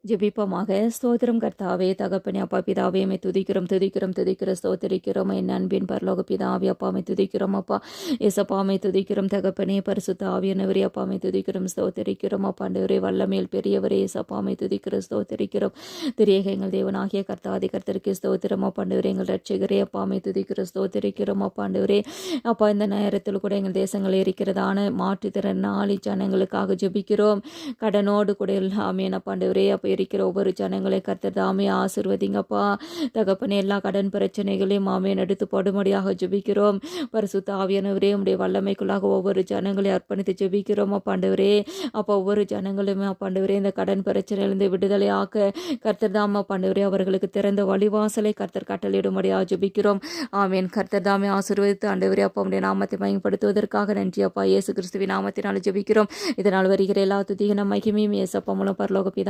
ஜெபிப்போமாக. ஸ்தோத்திரம் கர்த்தாவே, தகப்பனே, அப்பா பிதாவே, மை துதிக்கிறோம் துதிக்கிறோம் துதிக்கிறோம் ஸ்தோத்திரிக்கிறோம். என் அன்பின் பரலோக பிதாவே, அப்பா மை துதிக்கிறோம். அப்பா ஏசப்பா மை துதிக்கிறோம். தகப்பனே, பரிசுத்த ஆவியானவரே, அப்பா மை துதிக்கிறோம் ஸ்தோத்திரிக்கிறோம். அப்பாண்டவரே, வல்லமேல் பெரியவரே, ஏசப்பா மை துதிக்கிறோம் ஸ்தோத்திரிக்கிறோம். திரியேக எங்கள் தேவனாகிய கர்த்தாதி கர்த்தருக்கு ஸ்தோத்திரம். அப்பாண்டவரே, எங்கள் ரட்சகரே, அப்பா மை துதிக்கிறோம் ஸ்தோத்திரிக்கிறோம். அப்பாண்டவரே, அப்பா இந்த நேரத்தில் கூட எங்கள் தேசங்களில் இருக்கிறதான மாற்றுத்திறனாளி ஜனங்களுக்காக ஜெபிக்கிறோம். கடனோடு கூட எல்லாமே அப்பாண்டவரே, அப்போ இருக்கிற ஒவ்வொரு ஜனங்களை கர்த்தர் தாமே ஆசிர்வதிங்கப்பா. தகப்பனே, எல்லா கடன் பிரச்சனைகளையும் ஆமேன் எடுத்து போடும்படியாக ஜெபிக்கிறோம். பரிசுத்த ஆவியானவரே, உடைய வல்லமைக்குள்ளாக ஒவ்வொரு ஜனங்களை அர்ப்பணித்து ஜெபிக்கிறோம். அப்பாண்டவரே, அப்போ ஒவ்வொரு ஜனங்களுமே அப்பாண்டவரே இந்த கடன் பிரச்சனையிலிருந்து விடுதலையாக்க கர்த்தர் தாமே அப்பாண்டவரே அவர்களுக்கு திறந்த வழிவாசலை கர்த்தர் கட்டளையிடும்படியாக ஜெபிக்கிறோம். ஆமேன். கர்த்தர் தாமே ஆசீர்வதித்து ஆண்டவரே அப்பா உடைய நாமத்தை மகிமைப்படுத்துவதற்காக நன்றி அப்பா. இயேசு கிறிஸ்துவின் நாமத்தினால் ஜெபிக்கிறோம். இதனால் வருகிற எல்லா துதிகன மகிமையும் இயேசப்பா மூலம் பரலோக பிதா